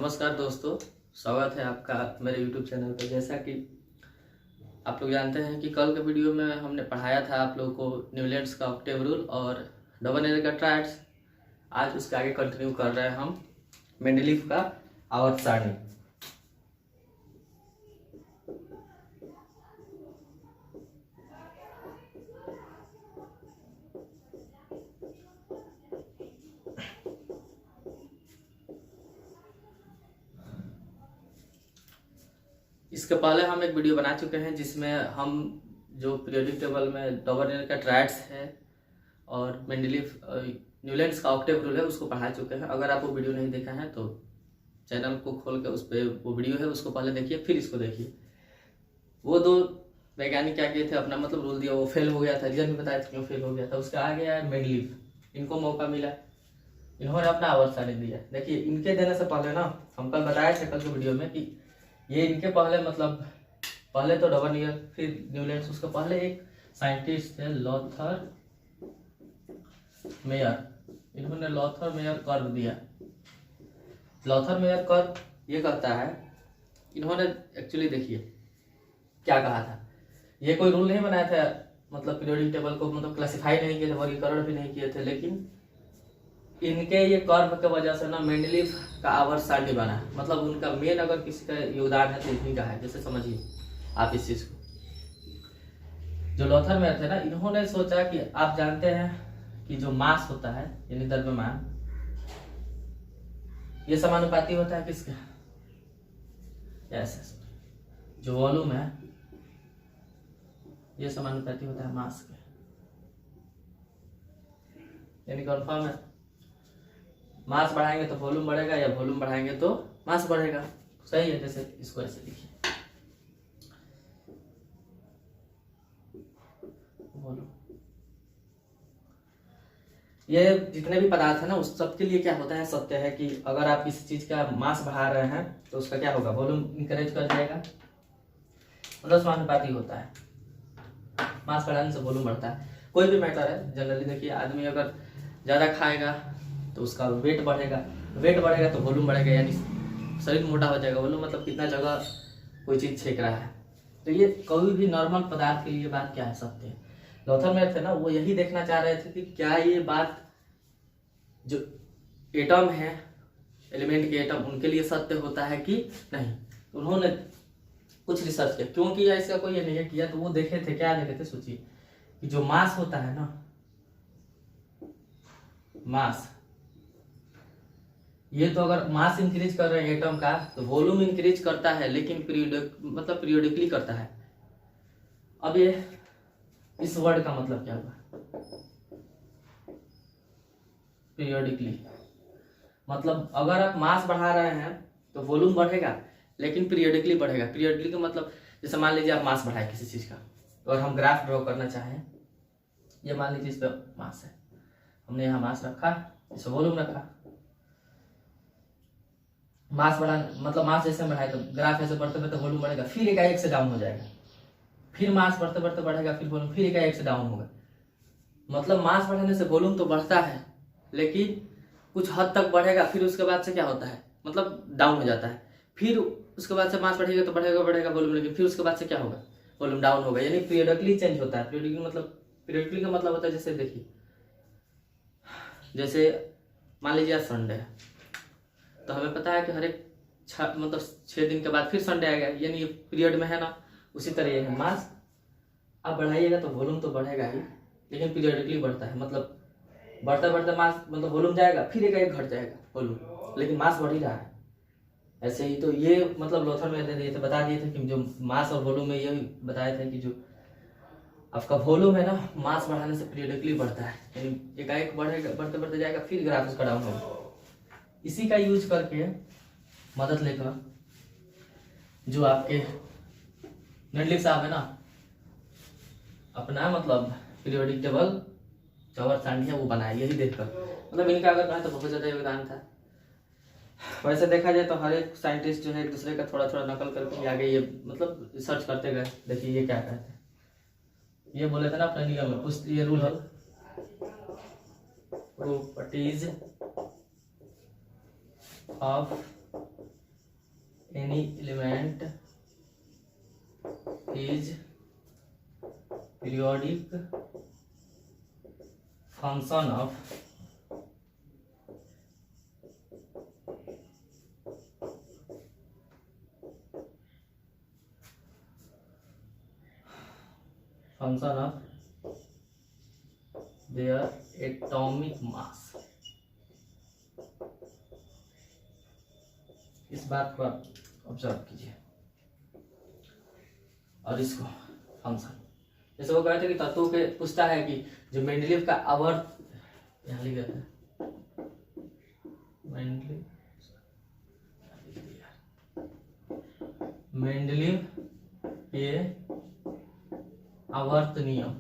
नमस्कार दोस्तों, स्वागत है आपका मेरे YouTube चैनल पर। जैसा कि आप लोग जानते हैं कि कल के वीडियो में हमने पढ़ाया था आप लोगों को न्यूलैंड्स का ऑक्टेव रूल और डबल एरर का ट्रायड्स। आज उसके आगे कंटिन्यू कर रहे हैं हम मेंडलीफ का आवर्त सारणी। इसके पहले हम एक वीडियो बना चुके हैं जिसमें हम जो पीरियोडिक टेबल में डबल एरर का ट्रायड्स है और मेंडलीफ न्यूलैंड्स का ऑक्टेव रूल है उसको पढ़ा चुके हैं। अगर आप वो वीडियो नहीं देखा है तो चैनल को खोल के उस पर वो वीडियो है उसको पहले देखिए, फिर इसको देखिए। वो दो वैज्ञानिक क्या किए थे, अपना मतलब रूल दिया, वो फेल हो गया था, रीजन भी बताया था क्यों फेल हो गया था। उसके आगे आया मेंडलीफ, इनको मौका मिला, इन्होंने अपना आवर्त सारणी दिया। देखिए इनके देने से पहले ना हम कल बताया था कल के वीडियो में कि ये इनके पहले मतलब पहले तो डबल एरर फिर न्यूलैंड्स, उसके पहले एक साइंटिस्ट थे लॉथर मेयर, इन्होंने लॉथर मेयर कर्व दिया। लॉथर मेयर कर्व ये कहता है, इन्होंने एक्चुअली देखिए क्या कहा था, ये कोई रूल नहीं बनाया था, मतलब पीरियोडिक टेबल को मतलब क्लासिफाई नहीं किए थे, वर्गीकरण भी नहीं किए थे, लेकिन इनके ये कर्व की वजह से ना मेंडलीफ का आवर्त सारणी बना। मतलब उनका मेन अगर किसी का योगदान है तो इन्हीं का है। जैसे समझिए आप इस चीज को, जो लॉथर मेयर थे ना, इन्होंने सोचा कि आप जानते हैं कि जो मास होता है यानी द्रव्यमान, ये समानुपाती होता है किसके, ऐसे जो वॉल्यूम है ये समानुपाती होता है मास के, यानी कन्फर्म है मास बढ़ाएंगे तो वॉल्यूम बढ़ेगा या वॉल्यूम बढ़ाएंगे तो मास बढ़ेगा। सही है। जैसे इसको ऐसे लिखिए, वॉल्यूम, ये जितने भी पदार्थ है ना उस सब के लिए क्या होता है, सत्य है कि अगर आप किसी चीज का मास बढ़ा रहे हैं तो उसका क्या होगा, वॉल्यूम इंकरेज कर जाएगा, मतलब समानुपाती होता है। मास बढ़ाने से वॉल्यूम बढ़ता है। कोई भी मैटर है, जनरली देखिए आदमी अगर ज्यादा खाएगा तो उसका वेट बढ़ेगा, वेट बढ़ेगा तो वॉल्यूम बढ़ेगा, यानी शरीर मोटा हो जाएगा। वॉल्यूम मतलब कितना जगह कोई चीज छेक रहा है। तो ये कोई भी नॉर्मल पदार्थ के लिए बात क्या है, सत्य है। लॉथर मेयर थे ना, वो यही देखना चाह रहे थे कि क्या ये बात जो एटम है, एलिमेंट के एटम, उनके लिए सत्य होता है कि नहीं। उन्होंने कुछ रिसर्च किया, क्यों किया इसका कोई ये नहीं किया, तो वो देखे थे, क्या देखे थे, सोचिए कि जो मास होता है ना, मास, ये तो अगर मास इंक्रीज कर रहे हैं एटम का तो वॉल्यूम इंक्रीज करता है, लेकिन पीरियोडिकली करता है। अब ये इस वर्ड का मतलब क्या हुआ, पीरियोडिकली, मतलब अगर आप मास बढ़ा रहे हैं तो वॉल्यूम बढ़ेगा लेकिन पीरियोडिकली बढ़ेगा। पीरियोडिकली का मतलब जैसे मान लीजिए आप मास बढ़ाए किसी चीज का, और हम ग्राफ ड्रॉ करना चाहें, ये मान लीजिए इस पर मास है, हमने यहाँ मास रखा, इस वॉल्यूम रखा। मास बढ़ा मतलब मास जैसे बढ़ाए तो ग्राफ ऐसे बढ़ते बढ़ते वॉल्यूम बढ़ेगा, फिर एकाएक से डाउन हो जाएगा, फिर मास बढ़ते बढ़ते बढ़ेगा, फिर वॉल्यूम फिर एकाएक से डाउन होगा। मतलब मास बढ़ाने से वॉल्यूम तो बढ़ता है लेकिन कुछ हद तक बढ़ेगा, फिर उसके बाद से क्या होता है, मतलब डाउन हो जाता है। फिर उसके बाद से मास बढ़ेगा तो बढ़ेगा बढ़ेगा वॉल्यूम, लेकिन फिर उसके बाद से क्या होगा, वॉल्यूम डाउन होगा, यानी पीरियोडिकली चेंज होता है। पीरियोडिकली का मतलब होता है, जैसे देखिए, जैसे मान लीजिए आज संडे है तो हमें पता है कि हर एक मतलब 6 दिन के बाद फिर संडे आएगा, यानी ये पीरियड में है ना। उसी तरह ये है, मास आप बढ़ाइएगा तो वॉल्यूम तो बढ़ेगा ही, लेकिन पीरियडिकली बढ़ता है, मतलब बढ़ता बढ़ता मास मतलब वॉल्यूम जाएगा, फिर एक घट जाएगा वॉल्यूम, लेकिन मास बढ़ ही रहा है। ऐसे ही तो ये मतलब लॉथर में दे दिए थे, बता दिए थे कि जो मास और वॉल्यूम में, ये बताया था कि जो आपका वॉल्यूम है ना, मास बढ़ाने से पीरियडिकली बढ़ता है, यानी एकाएक बढ़ेगा, बढ़ते बढ़ते जाएगा, फिर ग्राफ उसका डाउन होगा। इसी का यूज करके मदद लेकर जो आपके मेंडलीफ साहब है ना, अपना मतलब पीरियोडिक टेबल आवर्त सारणी है वो बनाया, यही देखकर। मतलब इनका अगर कहा तो बहुत ज्यादा योगदान था। वैसे देखा जाए तो हर एक साइंटिस्ट जो है एक दूसरे का थोड़ा थोड़ा नकल करके आगे ये मतलब रिसर्च करते गए। देखिए ये क्या कहते हैं, ये बोले थे ना अपने नियम में, कुछ ये रूल है, properties of any element is periodic function of their atomic mass। इस बात को आप ऑब्जर्व कीजिए और इसको फंक्शन, जैसे वो कहते हैं कि तत्वों के पूछता है कि जो मेंडलीव का आवर्त यहाँ लिख देते हैं, मेंडलीव के आवर्त नियम,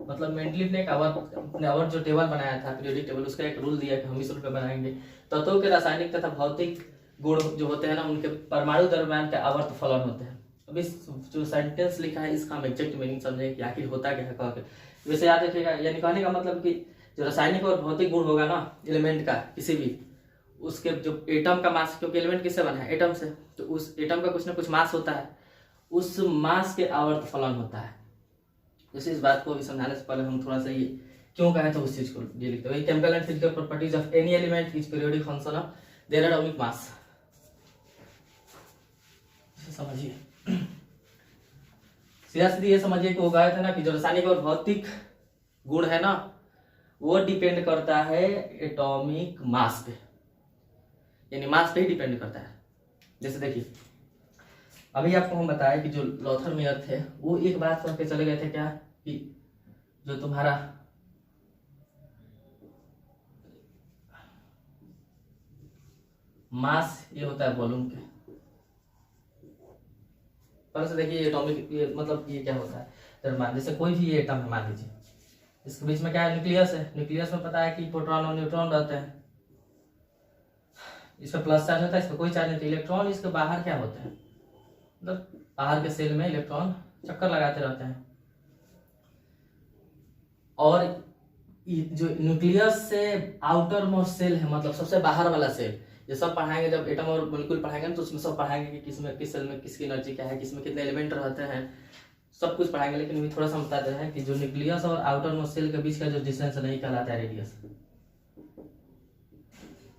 मतलब मेंडलीव ने एक अपने आवर्त जो टेबल बनाया था, पीरियोडिक टेबल, उसका एक रूल दिया कि हम इस रूल पे बनाएंगे तत्वों के रासायनिक तथा भौतिक गुण जो होते हैं ना, उनके परमाणु दरम्यान के आवर्त फलन होते हैं। अब इस जो सेंटेंस लिखा है इसका हम एग्जैक्ट मीनिंग समझें कि आखिर होता क्या है कह के। वैसे याद रखिएगा, यानी कहने का मतलब कि जो रासायनिक और भौतिक गुण होगा ना एलिमेंट का, किसी भी उसके जो एटम का मास, क्योंकि एलिमेंट किससे बना है, एटम से, तो उस एटम का कुछ ना कुछ मास होता है, उस मास के आवर्त फलन होता है। जैसे इस बात को भी समझाने से पहले हम थोड़ा सा ये क्यों कहें तो उस चीज को ये लिखते हैं, chemical and physical properties of any element is periodic function of their atomic mass. समझिए, सीधा सीधी ये समझिए कि वो कहे थे ना कि जो रासायनिक और भौतिक गुण है ना, वो डिपेंड करता है एटॉमिक मास पे, यानी मास पे ही डिपेंड करता है। जैसे देखिए, अभी आपको हम बताया कि जो लॉथर मेयर थे वो एक बात कह के चले गए थे क्या, कि जो तुम्हारा मास ये होता है वॉल्यूम के, पर से देखिए एटॉमिक, ये मतलब ये क्या होता है द्रव्यमान। जैसे कोई भी एटम है, मान लीजिए इसके बीच में क्या है, न्यूक्लियस है, न्यूक्लियस में पता है कि प्रोटॉन और न्यूट्रॉन रहते हैं, इस पर प्लस चार्ज होता है, इस पर कोई चार्ज नहीं। इलेक्ट्रॉन इसके बाहर क्या होते हैं, मतलब बाहर के सेल में इलेक्ट्रॉन चक्कर लगाते रहते हैं, और जो न्यूक्लियस से आउटर मोस्ट सेल है, मतलब सबसे बाहर वाला सेल, ये सब पढ़ाएंगे जब एटम और मॉलिक्यूल पढ़ाएंगे तो उसमें सब पढ़ाएंगे कि किसमें किस सेल में किसकी एनर्जी क्या है, किसमें कितने एलिमेंट रहते हैं, सब कुछ पढ़ाएंगे। लेकिन अभी थोड़ा सा बता दे रहे हैं कि जो न्यूक्लियस और आउटर मोस्ट सेल के बीच का जो डिस्टेंस नहीं कहलाता है रेडियस,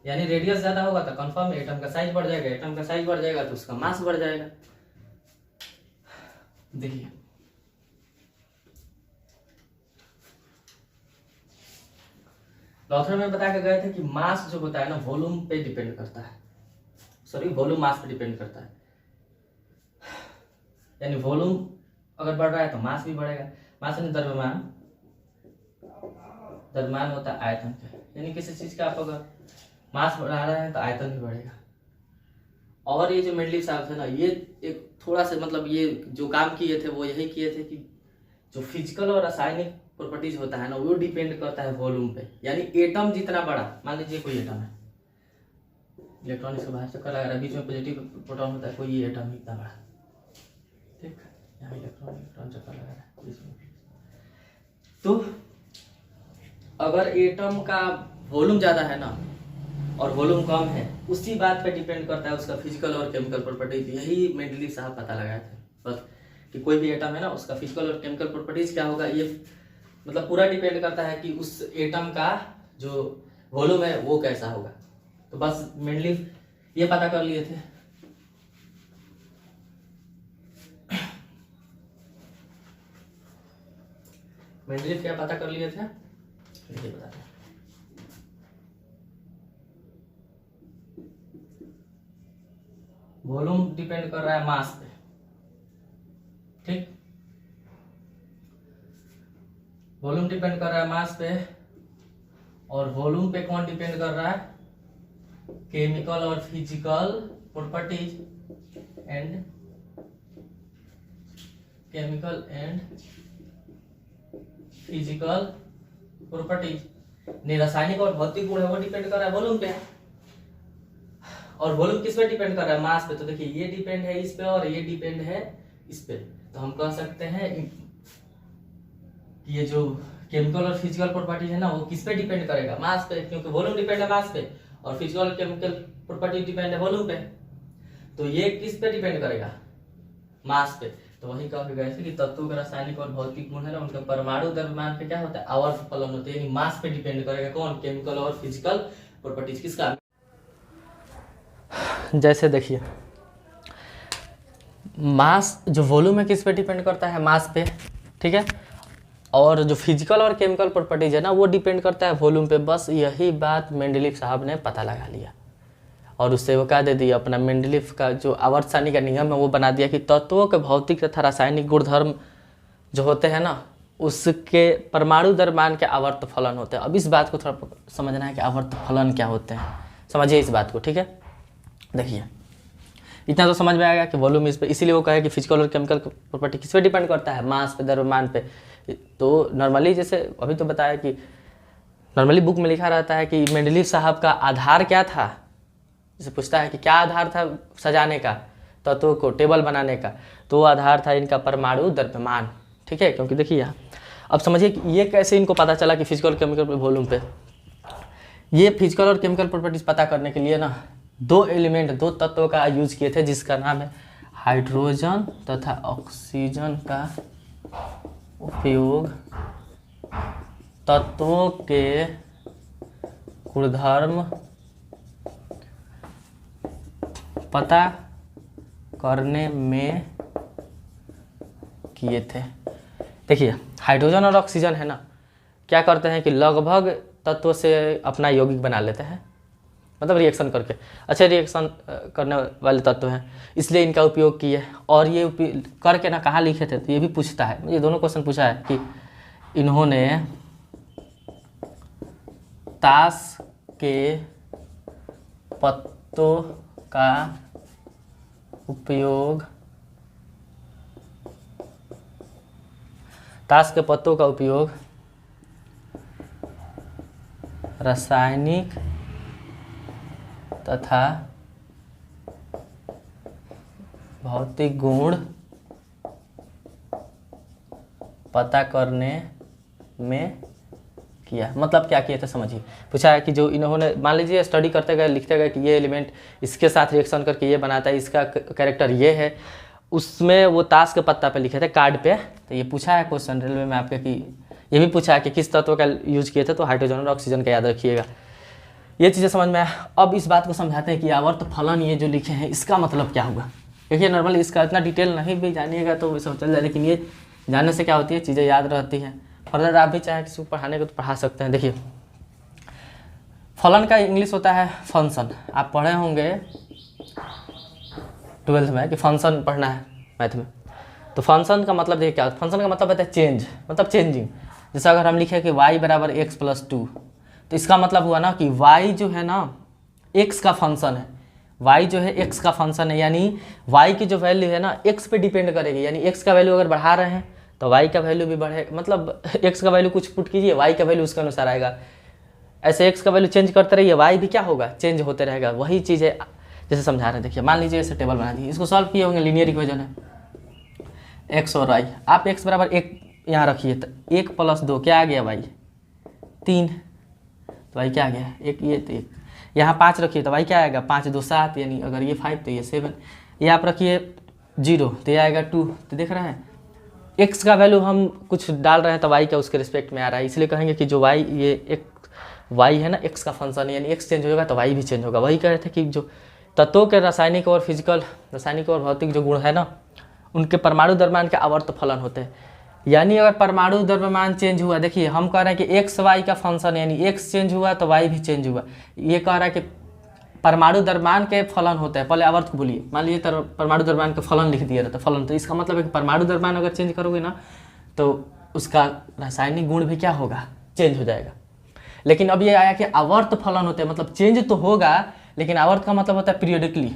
यानी रेडियस ज्यादा होगा तो कंफर्म एटम का साइज बढ़ जाएगा, एटम का साइज बढ़ जाएगा तो उसका मास बढ़ जाएगा। देखिए लॉथर में बता के गए थे कि मास जो होता है ना वॉल्यूम पे डिपेंड करता है, सॉरी वॉल्यूम मास पे डिपेंड करता है, यानी वॉल्यूम अगर बढ़ रहा है तो मास भी बढ़ेगा। मास यानी द्रव्यमान, द्रव्यमान होता है आयतन का, यानी किसी चीज का आप अगर मास बढ़ा रहे हैं तो आयतन भी बढ़ेगा। और ये जो मेंडलीव साहब थे ना, ये एक थोड़ा सा मतलब ये जो काम किए थे वो यही किए थे कि जो फिजिकल और रासायनिक प्रॉपर्टीज होता है ना वो डिपेंड करता है वॉल्यूम पे, यानी एटम जितना बड़ा, मान लीजिए कोई एटम है, इलेक्ट्रॉन इसके बाहर चक्कर लगा रहा है, बीच में पॉजिटिव प्रोटॉन होता है, कोई ये एटम इतना बड़ा, ठीक है, यहाँ इलेक्ट्रॉन चक्कर लगा रहा है बीच में। तो अगर एटम का वॉल्यूम ज्यादा है ना और वॉल्यूम कम है, उसी बात पे डिपेंड करता है उसका फिजिकल और केमिकल प्रॉपर्टीज। यही मेंडलीव साहब पता लगाए थे बस, कि कोई भी एटम है ना उसका फिजिकल और केमिकल प्रॉपर्टीज क्या होगा, ये मतलब पूरा डिपेंड करता है कि उस एटम का जो वॉल्यूम है वो कैसा होगा। तो बस मेंडलीव ये पता कर लिए थे। मेंडलीव क्या पता कर लिए थे, ये बताते हैं। वॉल्यूम डिपेंड कर रहा है मास पे, ठीक, वॉल्यूम डिपेंड कर रहा है मास पे, और वॉल्यूम पे कौन डिपेंड कर रहा है, केमिकल और physical properties and chemical and physical properties. रासायनिक और भौतिक गुण है वो डिपेंड कर रहा है वॉल्यूम पे, और वॉल्यूम किस पे डिपेंड कर रहा है, मास पे। तो देखिए ये डिपेंड है इस पे और ये डिपेंड है इस पे, तो हम कह सकते हैं कि ये जो केमिकल और फिजिकल प्रॉपर्टी है ना वो किस पे डिपेंड करेगा, मास पे, क्योंकि वॉल्यूम डिपेंड है मास पे और फिजिकल और केमिकल प्रॉपर्टी डिपेंड है वॉल्यूम पे। तो ये किस पे डिपेंड करेगा, मास पे। तो वही कह गए थे कि तत्वों के रासायनिक और भौतिक गुण है ना, उनका परमाणु द्रव्यमान पे क्या होता है, आवर्त फलन होते हैं, यानी मास पे डिपेंड करेगा। कौन, केमिकल और फिजिकल प्रॉपर्टीज किसका। जैसे देखिए मास जो वॉल्यूम है किस पे डिपेंड करता है, मास पे, ठीक है। और जो फिजिकल और केमिकल प्रॉपर्टीज है ना वो डिपेंड करता है वॉल्यूम पे। बस यही बात मेंडलीफ साहब ने पता लगा लिया और उससे वो क्या दे दिया, अपना मेंडलीफ का जो आवर्त सारणी का नियम है वो बना दिया कि तत्वों के भौतिक तथा रासायनिक गुणधर्म जो होते हैं ना उसके परमाणु द्रव्यमान के आवर्त फलन होते हैं। अब इस बात को थोड़ा समझना है कि आवर्त फलन क्या होते हैं, समझिए इस बात को, ठीक है। देखिए इतना तो समझ में आएगा कि वॉल्यूम इस पे, इसीलिए वो कहे कि फिजिकल और केमिकल प्रॉपर्टी किस पे डिपेंड करता है, मास पे, द्रव्यमान पे। तो नॉर्मली जैसे अभी तो बताया कि नॉर्मली बुक में लिखा रहता है कि मेंडलीफ साहब का आधार क्या था, जैसे पूछता है कि क्या आधार था सजाने का, तत्वों को टेबल बनाने का, तो आधार था इनका परमाणु द्रव्यमान, ठीक है। क्योंकि देखिए यहाँ अब समझिए कि ये कैसे इनको पता चला कि फिजिकल केमिकल वॉल्यूम पे। ये फिजिकल और केमिकल प्रॉपर्टीज पता करने के लिए ना दो एलिमेंट, दो तत्वों का यूज किए थे जिसका नाम है हाइड्रोजन तथा ऑक्सीजन का उपयोग तत्वों के गुणधर्म पता करने में किए थे। देखिए हाइड्रोजन और ऑक्सीजन है ना, क्या करते हैं कि लगभग तत्व से अपना यौगिक बना लेते हैं, मतलब रिएक्शन करके, अच्छे रिएक्शन करने वाले तत्व हैं, इसलिए इनका उपयोग किए। और ये करके ना कहाँ लिखे थे, तो ये भी पूछता है, ये दोनों क्वेश्चन पूछा है कि इन्होंने ताश के पत्तों का उपयोग, ताश के पत्तों का उपयोग रासायनिक तथा भौतिक गुण पता करने में किया। मतलब क्या किया था समझिए, पूछा है कि जो इन्होंने मान लीजिए स्टडी करते गए, लिखते गए कि ये एलिमेंट इसके साथ रिएक्शन करके ये बनाता है, इसका कैरेक्टर ये है, उसमें वो ताश के पत्ता पे लिखे थे कार्ड पे। तो ये पूछा है क्वेश्चन रेलवे में आपके कि ये भी पूछा है कि किस तत्व का यूज किए थे, तो हाइड्रोजन और ऑक्सीजन का याद रखिएगा। ये चीज़ें समझ में आया। अब इस बात को समझाते हैं कि आवर्त फलन ये जो लिखे हैं इसका मतलब क्या हुआ। देखिए नॉर्मली इसका इतना डिटेल नहीं भी जानिएगा तो सब चल जाए, लेकिन ये जानने से क्या होती है, चीज़ें याद रहती हैं। फर्दर आप भी चाहे किसी को पढ़ाने को तो पढ़ा सकते हैं। देखिए फलन का इंग्लिश होता है फंक्शन, आप पढ़े होंगे 12th में कि फंक्शन पढ़ना है मैथ में। तो फंक्शन का मतलब देखिए क्या, फंक्शन का मतलब होता है चेंज, मतलब चेंजिंग। जैसे अगर हम लिखे कि y बराबर x + 2, तो इसका मतलब हुआ ना कि y जो है ना x का फंक्शन है, y जो है x का फंक्शन है, यानी y की जो वैल्यू है ना x पे डिपेंड करेगी। यानी x का वैल्यू अगर बढ़ा रहे हैं तो y का वैल्यू भी बढ़ेगा, मतलब x का वैल्यू कुछ पुट कीजिए, y का वैल्यू उसके अनुसार आएगा। ऐसे x का वैल्यू चेंज करते रहिए, y भी क्या होगा, चेंज होते रहेगा। वही चीज़ है जैसे समझा रहे हैं। देखिए मान लीजिए ऐसे टेबल बना दीजिए, इसको सॉल्व किए होंगे, लीनियर इक्वेशन है x और y। आप x बराबर 1 यहाँ रखिए, तो 1 + 2 क्या आ गया y 3, तो y क्या आ गया 1, ये तो 1। यहाँ 5 रखिए तो y क्या आएगा 5 × 2 = 7, यानी अगर ये 5 तो ये 7। ये आप रखिए 0 तो ये आएगा 2। तो देख रहे हैं x का वैल्यू हम कुछ डाल रहे हैं तो y का उसके रिस्पेक्ट में आ रहा है, इसलिए कहेंगे कि जो y ये एक y है ना x का फंक्शन है, यानी x चेंज होगा तो y भी चेंज होगा। वही कह रहे थे कि जो तत्वों के रासायनिक और फिजिकल, रासायनिक और भौतिक जो गुण है ना उनके परमाणु द्रव्यमान के आवर्त फलन होते हैं। यानी अगर परमाणु द्रव्यमान चेंज हुआ, देखिए हम कह रहे हैं कि x y का फंक्शन है, यानी x चेंज हुआ तो y भी चेंज हुआ। ये कह रहा है कि परमाणु द्रव्यमान के फलन होते हैं। पहले आवर्त को बोलिए, मान लीजिए परमाणु द्रव्यमान के फलन लिख दिया रहता फलन, तो इसका मतलब है कि परमाणु द्रव्यमान अगर चेंज करोगे ना तो उसका रासायनिक गुण भी क्या होगा, चेंज हो जाएगा। लेकिन अब ये आया कि आवर्त फलन होते हैं, मतलब चेंज तो होगा लेकिन आवर्त का मतलब होता है पीरियडिकली,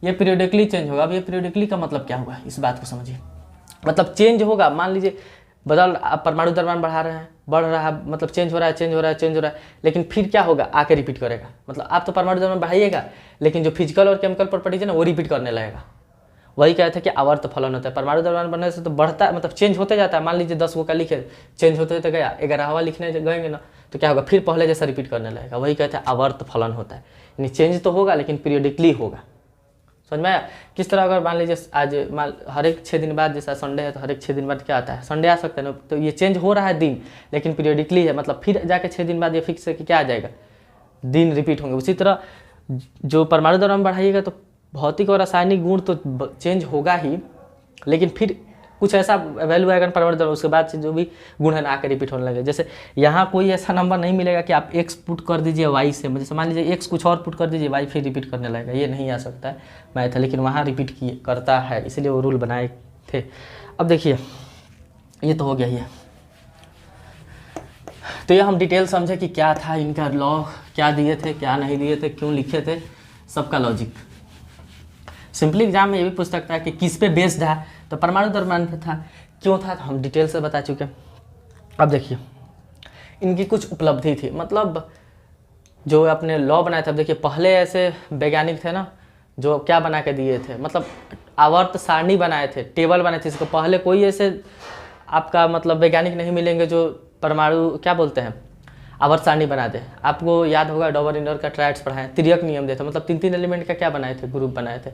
ये पीरियडिकली चेंज होगा। अब ये पीरियडिकली का मतलब क्या हुआ, इस बात को समझिए। मतलब चेंज होगा, मान लीजिए आप परमाणु द्रव्यमान बढ़ा रहे हैं, बढ़ रहा है, मतलब चेंज हो रहा है, चेंज हो रहा है, चेंज हो रहा है, लेकिन फिर क्या होगा, आके रिपीट करेगा। मतलब आप तो परमाणु द्रव्यमान बढ़ाइएगा लेकिन जो फिजिकल और केमिकल प्रॉपर्टीज है ना वो रिपीट करने लगेगा। वही कहते हैं कि आवर्त फलन होता है। परमाणु द्रव्यमान बढ़ने से तो बढ़ता है, मतलब चेंज होते जाता है। मान लीजिए 10 का लिखे, चेंज होते तो गया, 11वां लिखने गएंगे ना तो क्या होगा, फिर पहले जैसा रिपीट करने लगेगा। वही कहते हैं आवर्त फलन होता है, यानी चेंज तो होगा लेकिन पीरियडिकली होगा। समझ में आया? किस तरह अगर मान लीजिए आज हर एक 6 दिन बाद, जैसा संडे है तो हर एक 6 दिन बाद क्या आता है, संडे आ सकता है ना, तो ये चेंज हो रहा है दिन, लेकिन पीरियडिकली है, मतलब फिर जाके 6 दिन बाद ये फिक्स है कि क्या आ जाएगा, दिन रिपीट होंगे। उसी तरह जो परमाणु द्रव्यमान बढ़ाइएगा तो भौतिक और रासायनिक गुण तो चेंज होगा ही, लेकिन फिर कुछ ऐसा वैल्यू आएगा परमाणु द्रव्यमान, उसके बाद से जो भी गुण है ना आकर रिपीट होने लगे। जैसे यहाँ कोई ऐसा नंबर नहीं मिलेगा कि आप x पुट कर दीजिए y से, जैसे मान लीजिए x कुछ और पुट कर दीजिए y फिर रिपीट करने लगेगा, ये नहीं आ सकता है मैथ है, लेकिन वहाँ रिपीट करता है, इसलिए वो रूल बनाए थे। अब देखिए ये तो हो गया ये, तो ये हम डिटेल समझे कि क्या था इनका लॉ, क्या दिए थे क्या नहीं दिए थे, क्यों लिखे थे, सबका लॉजिक। सिंपली एग्जाम में ये भी पूछ सकता है कि किस पे बेस्ड है, तो परमाणु द्रव्यमान पे था। क्यों था तो हम डिटेल से बता चुके। अब देखिए इनकी कुछ उपलब्धि थी, मतलब जो अपने लॉ बनाए थे। अब देखिए पहले ऐसे वैज्ञानिक थे ना जो क्या बना के दिए थे, मतलब आवर्त सारणी बनाए थे, टेबल बनाए थे। इसको पहले कोई ऐसे आपका मतलब वैज्ञानिक नहीं मिलेंगे जो परमाणु क्या बोलते हैं आवर्त सारणी बना दे। आपको याद होगा डॉबरनियर का ट्रायड्स पढ़ाए, तिर्यक नियम देते, मतलब 3-3 एलिमेंट का क्या बनाए थे, ग्रुप बनाए थे।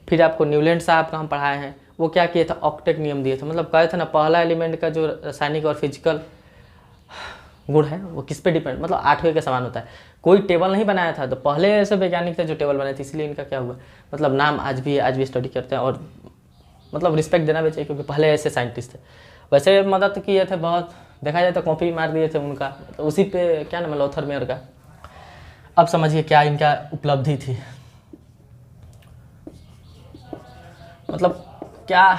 फिर आपको न्यूलैंड साहब का हम पढ़ाए हैं, वो क्या किए थे, ऑक्टेट नियम दिए थे, मतलब कहे थे ना पहला एलिमेंट का जो रासायनिक और फिजिकल गुण है वो किस पे डिपेंड, मतलब 8वें के समान होता है। कोई टेबल नहीं बनाया था, तो पहले ऐसे वैज्ञानिक थे जो टेबल बनाए थे, इसलिए इनका क्या हुआ, मतलब नाम आज भी स्टडी करते हैं और मतलब रिस्पेक्ट देना भी चाहिए, क्योंकि पहले ऐसे साइंटिस्ट थे। वैसे मदद किए थे बहुत, देखा जाए तो कॉपी मार दिए थे उनका, तो उसी पे क्या नाम है लॉथर मेयर का। अब समझिए क्या इनका उपलब्धि थी, मतलब क्या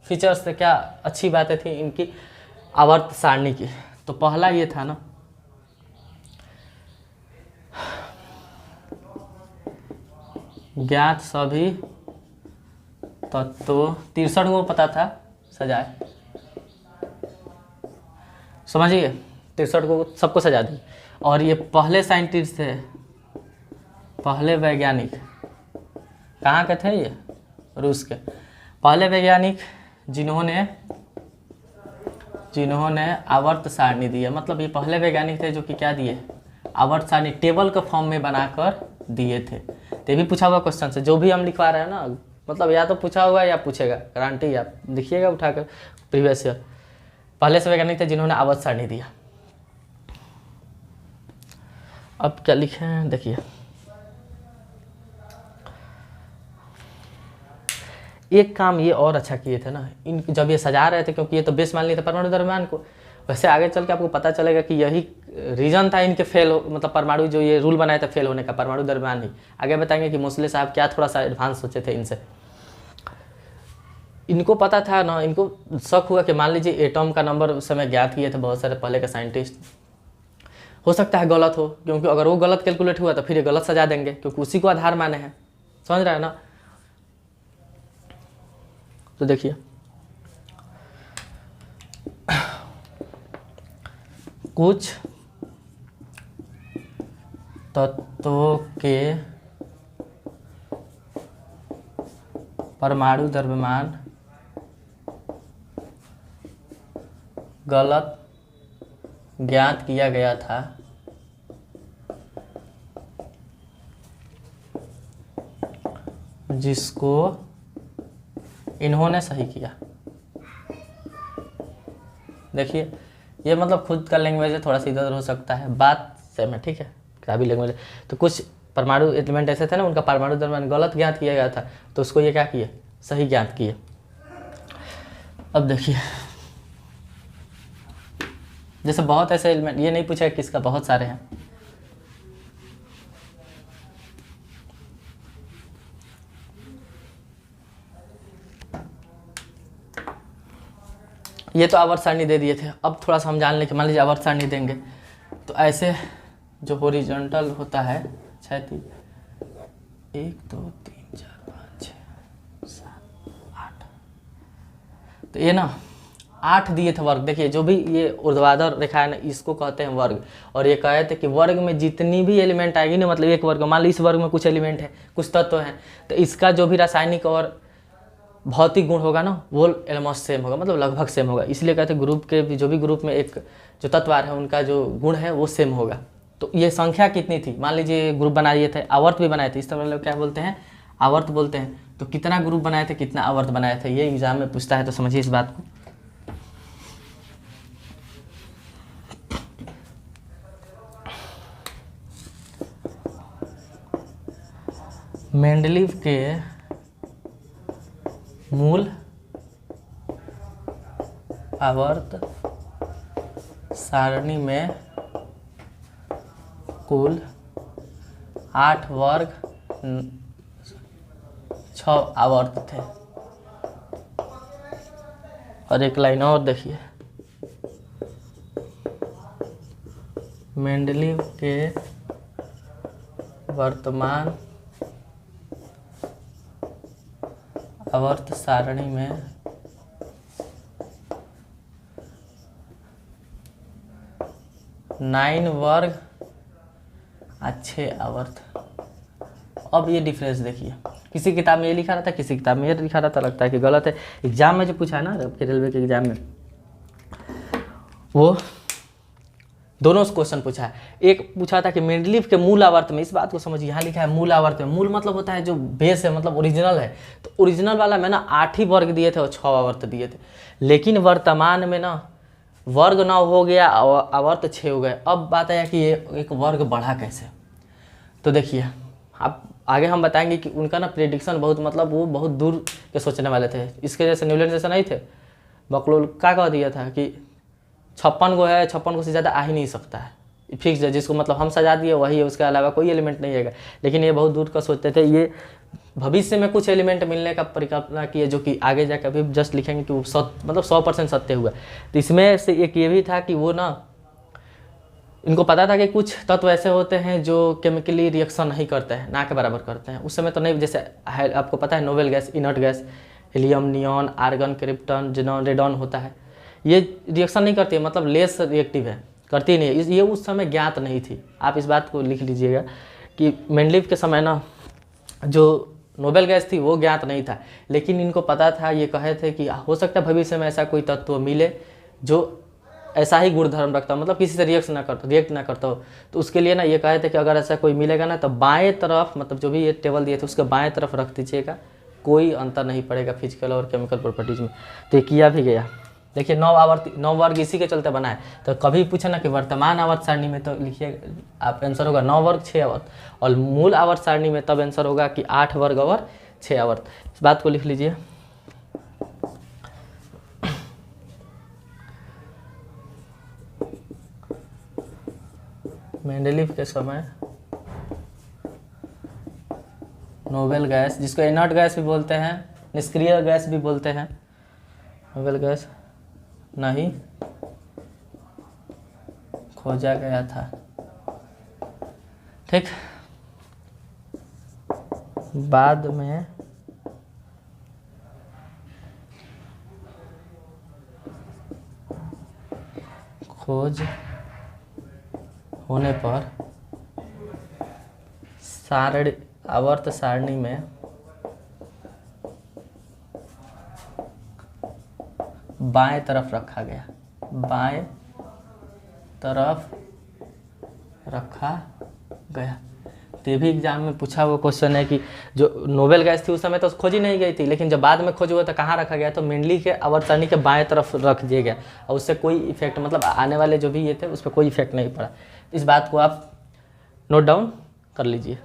फीचर्स थे, क्या अच्छी बातें थी इनकी आवर्त सारणी की। तो पहला ये था ना ज्ञात सभी तत्वों 63 को पता था सजाए, समझिए 63 को सबको सजा दी। और ये पहले साइंटिस्ट थे, पहले वैज्ञानिक कहाँ के थे, ये रूस के पहले वैज्ञानिक जिन्होंने आवर्त सारणी दी है। मतलब ये पहले वैज्ञानिक थे जो कि क्या दिए, आवर्त सारणी टेबल के फॉर्म में बनाकर दिए थे। तो ये भी पूछा हुआ क्वेश्चन से, जो भी हम लिखवा रहे हैं ना, मतलब या तो पूछा हुआ या पूछेगा, गारंटी आप देखिएगा उठाकर प्रीवियस ईयर। पहले से वैज्ञानिक थे जिन्होंने आवर्त सारणी दिया। अब क्या लिखे हैं देखिए, एक काम ये और अच्छा किए थे ना इन, जब ये सजा रहे थे, क्योंकि ये तो बेस मान लिए थे परमाणु द्रव्यमान को। वैसे आगे चल के आपको पता चलेगा कि यही रीजन था इनके फेल हो, मतलब परमाणु जो ये रूल बनाया था फेल होने का, परमाणु द्रव्यमान ही। आगे बताएंगे कि मोसले साहब क्या थोड़ा सा एडवांस सोचे थे इनसे। इनको पता था ना, इनको शक हुआ कि मान लीजिए एटम का नंबर उस समय ज्ञात किए थे बहुत सारे पहले के साइंटिस्ट, हो सकता है गलत हो, क्योंकि अगर वो गलत कैलकुलेट हुआ तो फिर ये गलत सजा देंगे, क्योंकि उसी को आधार माने हैं। समझ रहे हैं ना? तो देखिए कुछ तत्वों के परमाणु द्रव्यमान गलत ज्ञात किया गया था, जिसको इन्होंने सही किया। देखिए ये मतलब खुद का लैंग्वेज है, थोड़ा सा इधर हो सकता है, बात सेम है, ठीक है, किताबी लैंग्वेज है। तो कुछ परमाणु एलिमेंट ऐसे थे ना, उनका परमाणु द्रव्यमान गलत ज्ञात किया गया था, तो उसको ये क्या किए, सही ज्ञात किए। अब देखिए जैसे बहुत ऐसे एलिमेंट, ये नहीं पूछा किसका, बहुत सारे हैं। ये तो आवर्त सारणी दे दिए थे। अब थोड़ा सा हम जान लें कि मान लीजिए आवर्त सारणी देंगे तो ऐसे जो हॉरिजॉन्टल होता है 6 3 1 2 3 4 5 6 7 8, तो ये ना 8 दिए थे वर्ग। देखिए जो भी ये ऊर्ध्वाधर रेखा है ना, इसको कहते हैं वर्ग। और ये कहे थे कि वर्ग में जितनी भी एलिमेंट आएगी ना, मतलब एक वर्ग, मान लीजिए इस वर्ग में कुछ एलिमेंट है, कुछ तत्व हैं, तो इसका जो भी रासायनिक और भौतिक गुण होगा ना वो ऑलमोस्ट सेम होगा, मतलब लगभग सेम होगा। इसलिए कहते हैं ग्रुप के जो भी ग्रुप में एक जो तत्व आ रहे हैं उनका जो गुण है वो सेम होगा। तो ये संख्या कितनी थी, मान लीजिए ग्रुप बना दिए थे, आवर्त भी बनाए थे, इस तरह मतलब क्या बोलते हैं आवर्त बोलते हैं। तो कितना ग्रुप बनाए थे, कितना आवर्त बनाए थे, ये एग्जाम में पूछता है, तो समझिए इस बात को। मेंडलीव के मूल आवर्त सारणी में कुल 8 वर्ग 6 आवर्त थे। और एक लाइन और देखिए, मेंडलीव के वर्तमान आवर्त सारणी में 9 वर्ग 6 आवर्त। अब ये डिफरेंस देखिए, किसी किताब में ये लिखा रहता है, किसी किताब में ये लिखा रहता, लगता है कि गलत है। एग्जाम में जो पूछा है ना आपके रेलवे के एग्जाम में, वो दोनों क्वेश्चन पूछा है। एक पूछा था कि मेंडलीव के मूल आवर्त में, इस बात को समझिए, यहाँ लिखा है मूल आवर्त में। मूल मतलब होता है जो बेस है, मतलब ओरिजिनल है। तो ओरिजिनल वाला में ना 8 ही वर्ग दिए थे और 6 आवर्त दिए थे। लेकिन वर्तमान में ना वर्ग 9 हो गया, आवर्त 6 हो गए। अब बात है कि ये एक वर्ग बढ़ा कैसे। तो देखिए, आप आगे हम बताएंगे कि उनका ना प्रेडिक्शन बहुत, मतलब वो बहुत दूर के सोचने वाले थे। इसके जैसे न्यूलैंड जैसे नहीं थे। बकलोल क्या कह दिया था कि 56 को है, 56 को से ज़्यादा आ ही नहीं सकता है, फिक्स है, जिसको मतलब हम सजा दिए वही है, उसके अलावा कोई एलिमेंट नहीं है। लेकिन ये बहुत दूर का सोचते थे। ये भविष्य में कुछ एलिमेंट मिलने का परिकल्पना की है, जो कि आगे जाकर अभी जस्ट लिखेंगे कि वो 100% सत्य हुआ। तो इसमें से एक ये भी था कि वो ना, इनको पता था कि कुछ तत्व ऐसे होते हैं जो केमिकली रिएक्शन नहीं करते हैं, ना के बराबर करते हैं। उस समय तो नहीं, जैसे आपको पता है noble gas, inert gas, helium, neon, argon, krypton, xenon, radon होता है, ये रिएक्शन नहीं करती है, मतलब लेस रिएक्टिव है, करती नहीं है। ये उस समय ज्ञात नहीं थी। आप इस बात को लिख लीजिएगा कि मेंडलीव के समय ना जो नोबेल गैस थी वो ज्ञात नहीं था। लेकिन इनको पता था, ये कहे थे कि हो सकता है भविष्य में ऐसा कोई तत्व मिले जो ऐसा ही गुणधर्म रखता हो, मतलब किसी से रिएक्ट ना करता हो। तो उसके लिए ना ये कहे थे कि अगर ऐसा कोई मिलेगा ना, तो बाएं तरफ, मतलब जो भी ये टेबल दिए थे उसके बाएं तरफ रख दीजिएगा, कोई अंतर नहीं पड़ेगा फिजिकल और केमिकल प्रॉपर्टीज में। तो ये किया भी गया। देखिए 9 वर्ग इसी के चलते बना है। तो कभी पूछे ना कि वर्तमान आवर्त सारणी में, तो लिखिए आप आंसर होगा 9 वर्ग 6 आवर्त, और मूल आवर्त सारणी में तब आंसर होगा कि 8 वर्ग और 6 आवर्त। इस बात को लिख लीजिए। मेंडलीव के समय नोबेल गैस, जिसको इनर्ट गैस भी बोलते हैं, निष्क्रिय गैस भी बोलते हैं, नोबेल गैस नहीं खोजा गया था। ठीक, बाद में खोज होने पर आवर्त सारणी में बाएं तरफ रखा गया, बाएं तरफ रखा गया। तो ये भी एग्जाम में पूछा हुआ क्वेश्चन है कि जो नोबेल गैस थी उस समय तो खोजी नहीं गई थी, लेकिन जब बाद में खोज हुआ तो कहाँ रखा गया, तो मेंडली के आवर्त सारणी के बाएं तरफ रख दिया गया, और उससे कोई इफेक्ट, मतलब आने वाले जो भी ये थे उस पर कोई इफेक्ट नहीं पड़ा। इस बात को आप नोट डाउन कर लीजिए।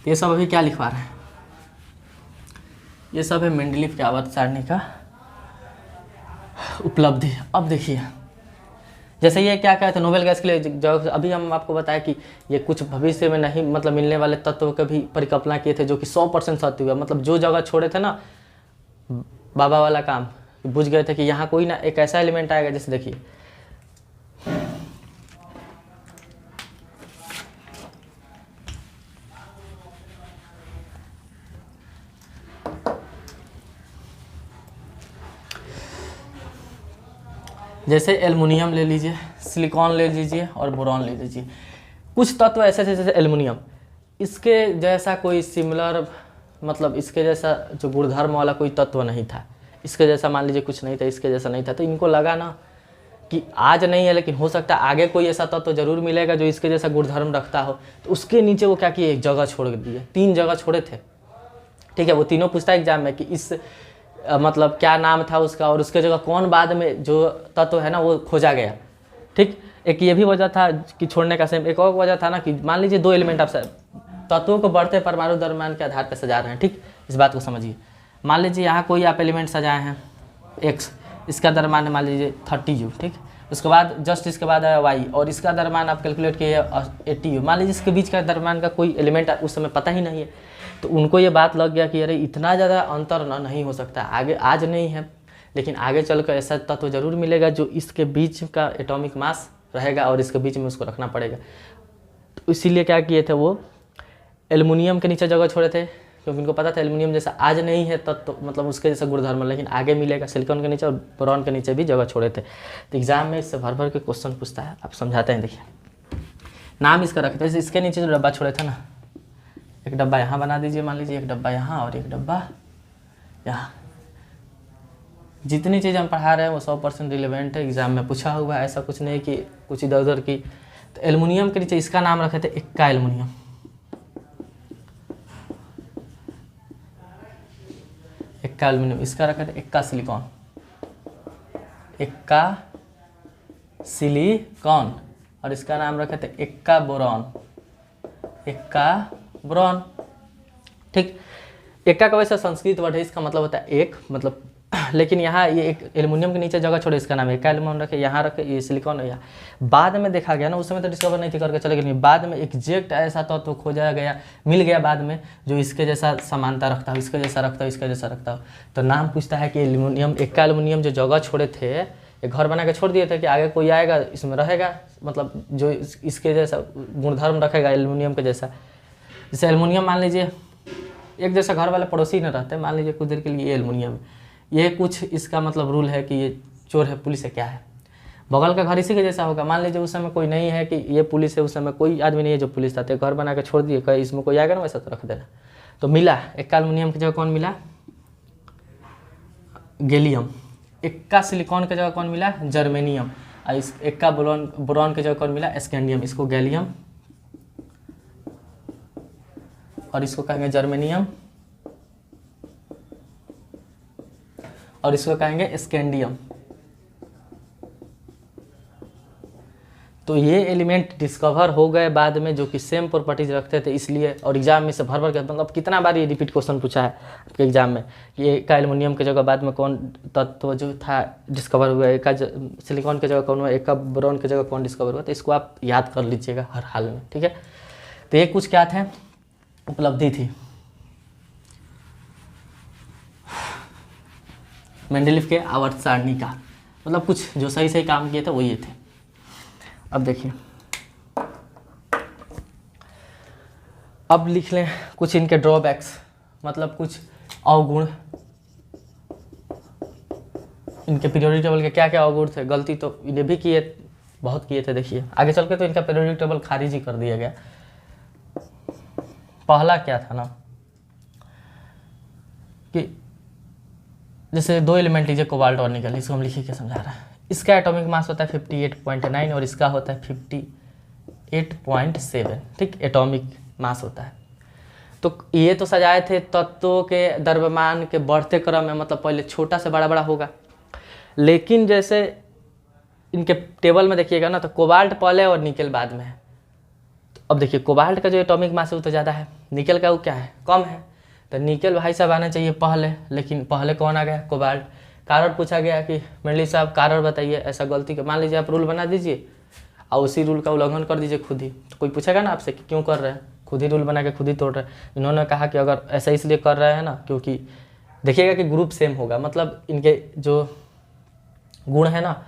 ये सब अभी क्या लिखवा रहे हैं, ये सब है मेंडलीव के आवर्त सारणी का उपलब्धि। अब देखिए, जैसे ये क्या कहते हैं नोबेल गैस के लिए, जो अभी हम आपको बताया कि ये कुछ भविष्य में नहीं, मतलब मिलने वाले तत्वों का भी परिकल्पना किए थे, जो कि 100% सत्य हुआ। मतलब जो जगह छोड़े थे ना बाबा वाला काम, बुझ गए थे कि यहाँ कोई ना एक ऐसा एलिमेंट आएगा। जैसे देखिए, जैसे एल्युमिनियम ले लीजिए, सिलिकॉन ले लीजिए और बोरॉन ले लीजिए। कुछ तत्व ऐसे थे जैसे एल्युमिनियम, इसके जैसा कोई सिमिलर, मतलब इसके जैसा जो गुणधर्म वाला कोई तत्व नहीं था, इसके जैसा मान लीजिए कुछ नहीं था, इसके जैसा नहीं था। तो इनको लगा ना कि आज नहीं है लेकिन हो सकता है आगे कोई ऐसा तत्व जरूर मिलेगा जो इसके जैसा गुणधर्म रखता हो। तो उसके नीचे वो क्या किए, एक जगह छोड़ दिए, 3 जगह छोड़े थे। ठीक है, वो तीनों पूछता है एग्जाम में कि इस मतलब क्या नाम था उसका और उसके जगह कौन बाद में जो तत्व है ना वो खोजा गया। ठीक, एक ये भी वजह था कि छोड़ने का सेम। एक और वजह था ना कि मान लीजिए 2 एलिमेंट आप तत्वों को बढ़ते परमाणु द्रव्यमान के आधार पर सजा रहे हैं। ठीक, इस बात को समझिए। मान लीजिए यहाँ कोई आप एलिमेंट सजाए हैं x, इसका द्रव्यमान मान लीजिए 30U। ठीक, उसके बाद जस्ट इसके बाद आया y और इसका द्रव्यमान आप कैलकुलेट किए 80U। मान लीजिए इसके बीच का द्रव्यमान का कोई एलिमेंट उस समय पता ही नहीं है, तो उनको ये बात लग गया कि अरे इतना ज़्यादा अंतर ना नहीं हो सकता आगे, आज नहीं है लेकिन आगे चलकर ऐसा तत्व जरूर मिलेगा जो इसके बीच का एटॉमिक मास रहेगा और इसके बीच में उसको रखना पड़ेगा। तो इसीलिए क्या किए थे, वो एल्युमिनियम के नीचे जगह छोड़े थे, क्योंकि उनको पता था एल्युमिनियम जैसा आज नहीं है तत्व, मतलब उसके जैसा गुणधर्म लेकिन आगे मिलेगा। सिलिकॉन के नीचे और बोरॉन के नीचे भी जगह छोड़े थे। तो एग्जाम में इससे भर भर के क्वेश्चन पूछता है, आप समझाते हैं। देखिए नाम इसका रखते हैं, इसके नीचे जो डब्बा छोड़े थे ना, एक डब्बा यहाँ बना दीजिए, मान लीजिए एक डब्बा यहाँ और एक डब्बा यहाँ। जितनी चीज़ हम पढ़ा रहे हैं वो 100% रिलेवेंट है, एग्जाम में पूछा हुआ है, ऐसा कुछ नहीं कि कुछ इधर उधर की। तो एल्युमिनियम के नीचे इसका नाम रखे थे इक्का एल्युमिनियम, इक्का एल्युमिनियम। इसका रखे थे इक्का सिलिकॉन, इक्का सिलिकॉन। और इसका नाम रखे थे इक्का बोरॉन, इक्का बोरॉन। ठीक, इक्का का वैसे संस्कृत वर्ड है, इसका मतलब होता है एक, मतलब लेकिन यहाँ ये एक एल्युमिनियम के नीचे जगह छोड़े, इसका नाम है इक्का एल्युमिनियम रखे, यहाँ रखे ये सिलिकॉन है यहाँ। बाद में देखा गया ना, उस समय तो डिस्कवर नहीं थी करके चले गए, बाद में एग्जैक्ट ऐसा तत्व खोजा गया, मिल गया बाद में जो इसके जैसा समानता रखता हो, इसके जैसा रखता हो, इसके जैसा रखता हो। तो नाम पूछता है कि एल्युमिनियम, इक्का एल्युमिनियम जो जगह छोड़े थे, एक घर बना के छोड़ दिए थे कि आगे कोई आएगा इसमें रहेगा, मतलब जो इसके जैसा गुणधर्म रखेगा एल्युमिनियम के जैसा। जैसे एल्युमिनियम मान लीजिए एक जैसा घर वाले पड़ोसी न रहते, मान लीजिए कुछ देर के लिए ये एल्युमिनियम, ये कुछ इसका मतलब रूल है कि ये चोर है, पुलिस है, क्या है, बगल का घर इसी के जैसा होगा। मान लीजिए उस समय कोई नहीं है कि ये पुलिस है, उस समय कोई आदमी नहीं है जो पुलिस था, तो घर बना के छोड़ दिए, कहीं इसमें कोई आएगा ना वैसा तो रख देना। तो मिला इक्का एल्युमिनियम की जगह कौन मिला, गैलियम। इक्का सिलिकॉन की जगह कौन मिला, जर्मेनियम। और इस इक्का बोरॉन की जगह कौन मिला, स्कैंडियम। इसको गैलियम और इसको कहेंगे जर्मेनियम और इसको कहेंगे स्कैंडियम। तो ये एलिमेंट डिस्कवर हो गए बाद में जो कि सेम प्रॉपर्टीज रखते थे, इसलिए। और एग्जाम में से भर भर के, मतलब कितना बार ये रिपीट क्वेश्चन पूछा है आपके एग्जाम में कि एक एल्युमिनियम की जगह बाद में कौन तत्व जो था डिस्कवर हुआ, एक सिलिकॉन की जगह कौन हुआ, एक बोरॉन की जगह कौन डिस्कवर हुआ। तो इसको आप याद कर लीजिएगा हर हाल में, ठीक है। तो ये कुछ क्या थे, उपलब्धि थी मेंडलीफ के आवर्त सारणी का, मतलब कुछ जो सही सही काम किए थे वो ये थे। अब देखिए, अब लिख लें कुछ इनके ड्रॉबैक्स, मतलब कुछ अवगुण इनके पीरियोडिक टेबल के। क्या क्या अवगुण थे, गलती तो इन्हें भी किए, बहुत किए थे। देखिए आगे चल के तो इनका पीरियोडिक टेबल खारिज ही कर दिया गया। पहला क्या था ना कि जैसे 2 एलिमेंट लीजिए, कोबाल्ट और निकल, इसको हम लिख के समझा रहे हैं। इसका एटॉमिक मास होता है 58.9 और इसका होता है 58.7, ठीक, एटॉमिक मास होता है। तो ये तो सजाए थे तत्वों के द्रव्यमान के बढ़ते क्रम में, मतलब पहले छोटा से बड़ा बड़ा होगा, लेकिन जैसे इनके टेबल में देखिएगा ना तो कोबाल्ट पहले और निकेल बाद में है। तो अब देखिए कोबाल्ट का जो एटॉमिक मास है वो तो ज़्यादा है, निकेल का वो क्या है, कम है। तो निकेल भाई साहब आना चाहिए पहले, लेकिन पहले कौन आ गया, कोबाल्ट। कारण पूछा गया कि मंडली साहब कारण बताइए ऐसा गलती का। मान लीजिए आप रूल बना दीजिए और उसी रूल का उल्लंघन कर दीजिए खुद ही, तो कोई पूछेगा ना आपसे कि क्यों कर रहे हैं, खुद ही रूल बना के खुद ही तोड़ रहे हैं। इन्होंने कहा कि अगर ऐसा इसलिए कर रहे हैं ना क्योंकि देखिएगा कि ग्रुप सेम होगा, मतलब इनके जो गुण है ना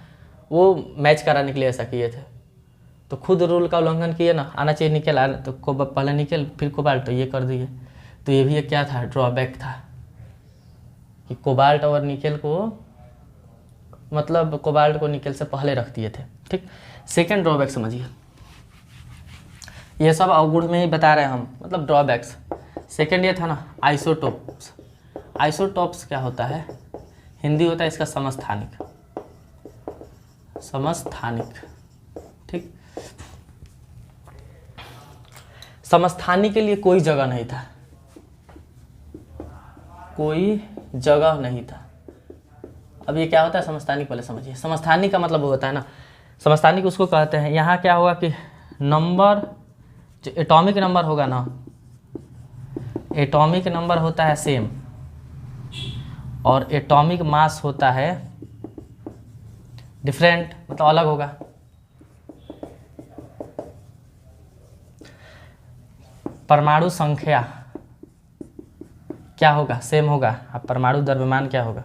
वो मैच कराने के लिए ऐसा किए थे। तो खुद रूल का उल्लंघन किए ना, आना चाहिए निकेल, आना तो पहले निकेल फिर कोबाल्ट, तो ये कर दिए। तो ये भी एक क्या था, ड्रॉबैक था कि कोबाल्ट और निकेल को, मतलब कोबाल्ट को निकेल से पहले रख दिए थे, ठीक। सेकेंड ड्रॉबैक समझिए, ये सब अवगुण में ही बता रहे हैं हम, मतलब ड्रॉबैक्स। सेकेंड ये था ना आइसोटोप्स। आइसोटोप्स क्या होता है, हिंदी होता है इसका समस्थानिक। समस्थानिक, ठीक। समस्थानिक के लिए कोई जगह नहीं था, कोई जगह नहीं था। अब ये क्या होता है समस्थानिक, पहले समझिए। समस्थानिक का मतलब होता है ना, समस्थानिक उसको कहते हैं, यहाँ क्या होगा कि नंबर, जो एटॉमिक नंबर होगा ना, एटॉमिक नंबर होता है सेम और एटॉमिक मास होता है डिफरेंट, मतलब अलग होगा। परमाणु संख्या क्या होगा, सेम होगा। अब परमाणु द्रव्यमान क्या होगा,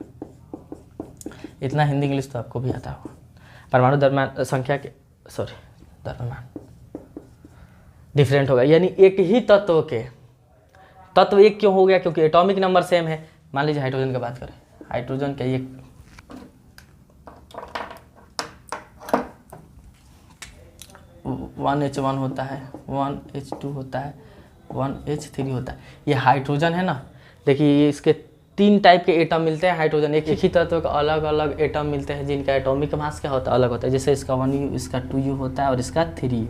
इतना हिंदी इंग्लिश तो आपको भी आता होगा। परमाणु द्रव्यमान संख्या के द्रव्यमान डिफरेंट होगा, यानी एक ही तत्व के, तत्व एक क्यों हो गया, क्योंकि एटॉमिक नंबर सेम है। मान लीजिए हाइड्रोजन की बात करें, हाइड्रोजन का ये 1H1 होता है, 1H2 होता है, 1H3 होता है। ये हाइड्रोजन है ना, देखिए ये इसके 3 टाइप के एटम मिलते हैं हाइड्रोजन, एक ही तत्व का अलग अलग एटम मिलते हैं जिनका एटॉमिक मास क्या होता है, अलग होता है। जैसे इसका 1U, इसका 2U होता है और इसका 3U।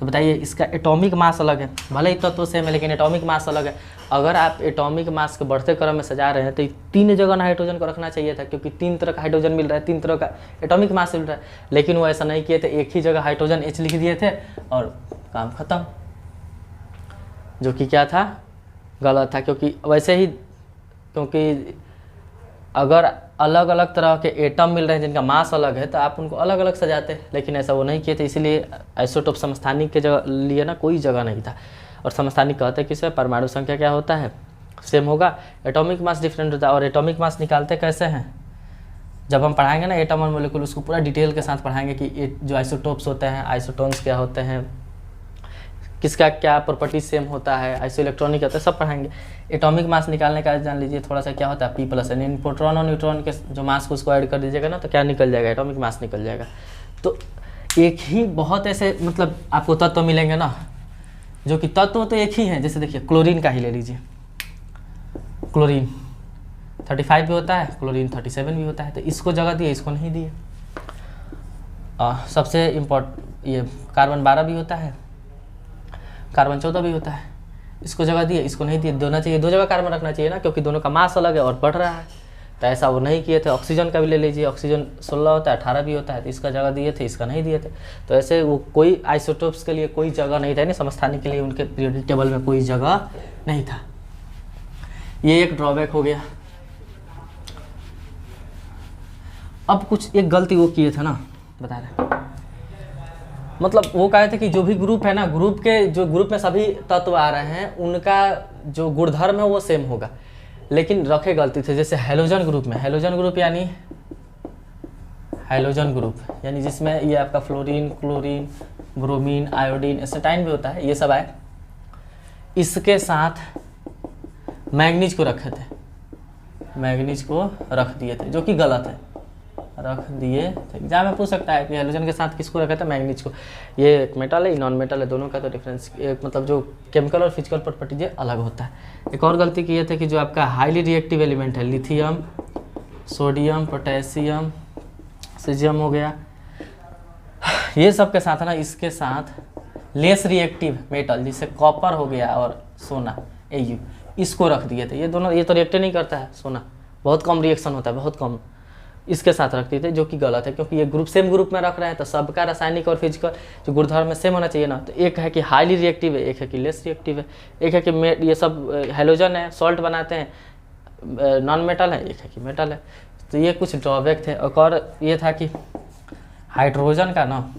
तो बताइए इसका एटॉमिक मास अलग है, भले ही तत्व सेम है लेकिन एटॉमिक मास अलग है। अगर आप एटॉमिक मास के बढ़ते क्रम में सजा रहे हैं तो 3 जगह हाइड्रोजन को रखना चाहिए था, क्योंकि 3 तरह का हाइड्रोजन मिल रहा है, 3 तरह का एटॉमिक मास मिल रहा है। लेकिन वो ऐसा नहीं किए थे, एक ही जगह हाइड्रोजन H लिख दिए थे और काम खत्म, जो कि क्या था, गलत था। क्योंकि वैसे ही, क्योंकि अगर अलग अलग तरह के एटम मिल रहे हैं जिनका मास अलग है तो आप उनको अलग अलग सजाते, लेकिन ऐसा वो नहीं किए थे। इसलिए आइसोटोप समस्थानिक के जगह लिए ना कोई जगह नहीं था। और समस्थानिक कहते हैं किसे, परमाणु संख्या क्या होता है, सेम होगा, एटॉमिक मास डिफरेंट होता है। और एटॉमिक मास निकालते कैसे हैं, जब हम पढ़ाएंगे ना एटम और मॉलिक्यूल, उसको पूरा डिटेल के साथ पढ़ाएंगे कि जो आइसोटोप्स होते हैं, आइसोटोन्स क्या होते हैं, किसका क्या प्रॉपर्टी सेम होता है, आइसो इलेक्ट्रॉनिक होता है, सब पढ़ाएंगे। एटॉमिक मास निकालने का जान लीजिए थोड़ा सा, क्या होता है P+, यानी प्रोटॉन और न्यूट्रॉन के जो मास को उसको ऐड कर दीजिएगा ना तो क्या निकल जाएगा, एटॉमिक मास निकल जाएगा। तो एक ही बहुत ऐसे मतलब आपको तत्व मिलेंगे ना, जो कि तत्व तो एक ही हैं। जैसे देखिए क्लोरीन का ही ले लीजिए, क्लोरीन 35 भी होता है, क्लोरीन 37 भी होता है, तो इसको जगह दिए, इसको नहीं दिए। सबसे इम्पोर्टेंट ये कार्बन 12 भी होता है, कार्बन 14 भी होता है, इसको जगह दिए, इसको नहीं दिए। दोनों चाहिए, 2 जगह कार्बन रखना चाहिए ना, क्योंकि दोनों का मास अलग है और बढ़ रहा है, तो ऐसा वो नहीं किए थे। ऑक्सीजन का भी ले लीजिए, ऑक्सीजन 16 होता है, 18 भी होता है, तो इसका जगह दिए थे, इसका नहीं दिए थे। तो ऐसे वो कोई आइसोटोप्स के लिए कोई जगह नहीं था, यानी समस्थानिक के लिए उनके पीरियोडिक टेबल में कोई जगह नहीं था। ये एक ड्रॉबैक हो गया। अब कुछ एक गलती वो किए थे ना, बता रहे, मतलब वो कहे थे कि जो भी ग्रुप है ना, ग्रुप के जो ग्रुप में सभी तत्व आ रहे हैं उनका जो गुणधर्म है वो सेम होगा, लेकिन रखे गलती थे। जैसे हैलोजन ग्रुप में, हैलोजन ग्रुप यानी हैलोजन ग्रुप यानी जिसमें ये आपका फ्लोरीन, क्लोरीन, ब्रोमीन, आयोडीन, एसिटाइन भी होता है, ये सब आए, इसके साथ मैग्नीज को रखे थे, मैग्नीज को रख दिए थे, जो कि गलत है, रख दिए थे। एग्जाम में पूछ सकता है कि हैलोजन के साथ किसको रखा था, मैग्नीज को। ये एक मेटल है, नॉन मेटल है, दोनों का तो डिफरेंस मतलब जो केमिकल और फिजिकल प्रॉपर्टीज अलग होता है। एक और गलती की थे कि जो आपका हाईली रिएक्टिव एलिमेंट है, लिथियम, सोडियम, पोटेशियम, सीजियम हो गया, ये सब के साथ ना इसके साथ लेस रिएक्टिव मेटल जैसे कॉपर हो गया और सोना, Au, इसको रख दिए थे। ये दोनों, ये तो रिएक्ट नहीं करता है, सोना बहुत कम रिएक्शन होता है, बहुत कम, इसके साथ रखते थे, जो कि गलत है। क्योंकि ये ग्रुप सेम ग्रुप में रख रहे हैं तो सबका रासायनिक और फिजिकल जो गुणधर्म में सेम होना चाहिए ना। तो एक है कि हाईली रिएक्टिव है, एक है कि लेस रिएक्टिव है, एक है कि ये सब हैलोजन है, सॉल्ट बनाते हैं, नॉन मेटल है, एक है कि मेटल है। तो ये कुछ ड्रॉबैक थे। और ये था कि हाइड्रोजन का ना,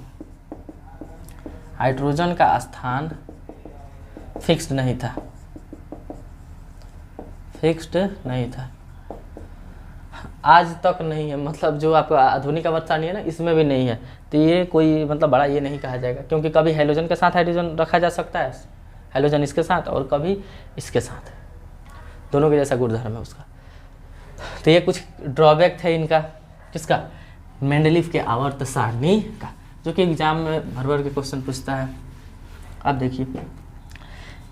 हाइड्रोजन का स्थान फिक्स्ड नहीं था, फिक्स्ड नहीं था, आज तक नहीं है। मतलब जो आपका आधुनिक अवस्था सारणी है ना, इसमें भी नहीं है। तो ये कोई मतलब बड़ा ये नहीं कहा जाएगा, क्योंकि कभी हैलोजन के साथ हाइड्रोजन रखा जा सकता है, हैलोजन इसके साथ, और कभी इसके साथ, दोनों के जैसा गुणधर्म है उसका। तो ये कुछ ड्रॉबैक थे इनका, किसका, मेंडलीफ के आवर्त सारणी का, जो कि एग्जाम में भर भर के क्वेश्चन पूछता है। अब देखिए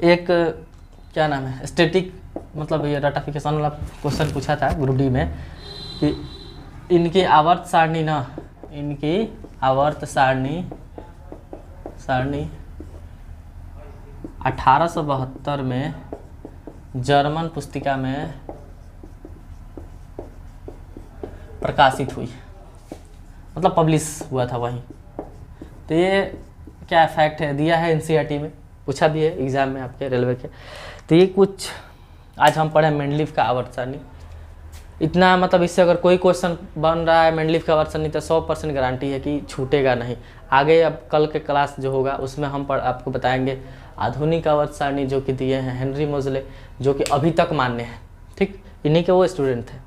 एक क्या नाम है, स्टैटिक मतलब ये रटाफिकेशन वाला क्वेश्चन पूछा था ग्रुप डी में कि इनकी आवर्त सारणी ना, इनकी आवर्त सारणी 1872 में जर्मन पुस्तिका में प्रकाशित हुई, मतलब पब्लिश हुआ था वहीं। तो ये क्या फैक्ट है, दिया है एनसीईआरटी में, पूछा भी है एग्जाम में आपके रेलवे के। तो ये कुछ आज हम पढ़े मेंडलीव का आवर्त सारणी, इतना मतलब इससे अगर कोई क्वेश्चन बन रहा है मेंडलीव का आवर्त सारणी तो 100% गारंटी है कि छूटेगा नहीं। आगे अब कल के क्लास जो होगा उसमें हम आपको बताएंगे आधुनिक आवर्त सारणी जो कि दिए हैं हेनरी मोजले, जो कि अभी तक मान्य है। ठीक, इन्हीं के वो स्टूडेंट थे।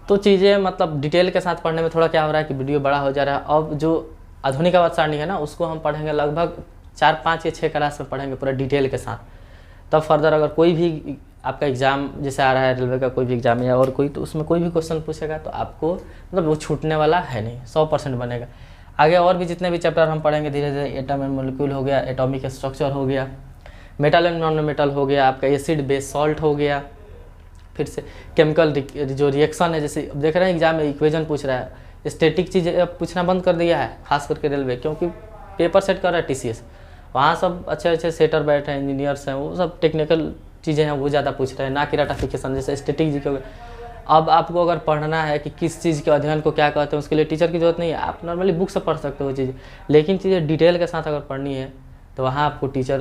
तो चीज़ें मतलब डिटेल के साथ पढ़ने में थोड़ा क्या हो रहा है कि वीडियो बड़ा हो जा रहा है। अब जो आधुनिक आवर्त सारणी है ना, उसको हम पढ़ेंगे लगभग 4, 5 या 6 क्लास में पढ़ेंगे पूरा डिटेल के साथ। तब फर्दर अगर कोई भी आपका एग्ज़ाम जैसे आ रहा है रेलवे का कोई भी एग्ज़ाम या और कोई, तो उसमें कोई भी क्वेश्चन पूछेगा तो आपको मतलब वो छूटने वाला है नहीं, 100% बनेगा। आगे और भी जितने भी चैप्टर हम पढ़ेंगे धीरे धीरे, एटम एंड मॉलिक्यूल हो गया, एटॉमिक स्ट्रक्चर हो गया, मेटल एंड नॉन मेटल हो गया, आपका एसिड बेस सॉल्ट हो गया, फिर से केमिकल जो रिएक्शन है, जैसे देख रहे हैं एग्जाम में इक्वेशन पूछ रहा है, स्टैटिक चीज़ें पूछना बंद कर दिया है खास करके रेलवे, क्योंकि पेपर सेट कर रहा है टीसीएस। वहाँ सब अच्छे अच्छे सेटर बैठे हैं, इंजीनियर्स हैं, वो सब टेक्निकल चीज़ें हैं वो ज़्यादा पूछ रहे हैं, ना कि राटाफिकेशन जैसे स्टैटिक जी के। अब आपको अगर पढ़ना है कि किस चीज़ के अध्ययन को क्या कहते हैं, उसके लिए टीचर की जरूरत नहीं है, आप नॉर्मली बुक से पढ़ सकते हो चीज़ें, लेकिन चीज़ें डिटेल के साथ अगर पढ़नी है तो वहाँ आपको टीचर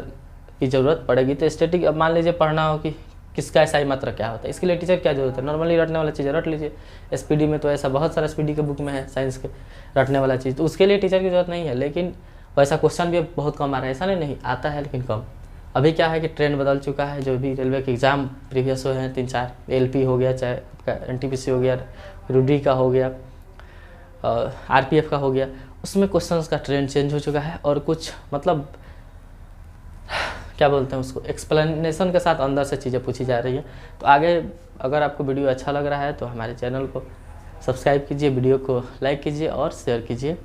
की ज़रूरत पड़ेगी। तो स्टैटिक अब मान लीजिए पढ़ना हो कि किसका SI मात्रा क्या होता है, इसके लिए टीचर क्या जरूरत है, नॉर्मली रटने वाला चीज़ें रट लीजिए। SPD में तो ऐसा बहुत सारा SPD के बुक में है साइंस के रटने वाला चीज़, तो उसके लिए टीचर की जरूरत नहीं है। लेकिन वैसा क्वेश्चन भी बहुत कम आ रहा है, ऐसा नहीं आता है लेकिन कम। अभी क्या है कि ट्रेंड बदल चुका है, जो भी रेलवे के एग्ज़ाम प्रीवियस हुए हैं 3-4, LP हो गया, चाहे आपका NTPC हो गया, रूडी का हो गया, RPF का हो गया, उसमें क्वेश्चंस का ट्रेंड चेंज हो चुका है और कुछ मतलब क्या बोलते हैं उसको, एक्सप्लेनेशन के साथ अंदर से चीज़ें पूछी जा रही है। तो आगे अगर आपको वीडियो अच्छा लग रहा है तो हमारे चैनल को सब्सक्राइब कीजिए, वीडियो को लाइक कीजिए और शेयर कीजिए।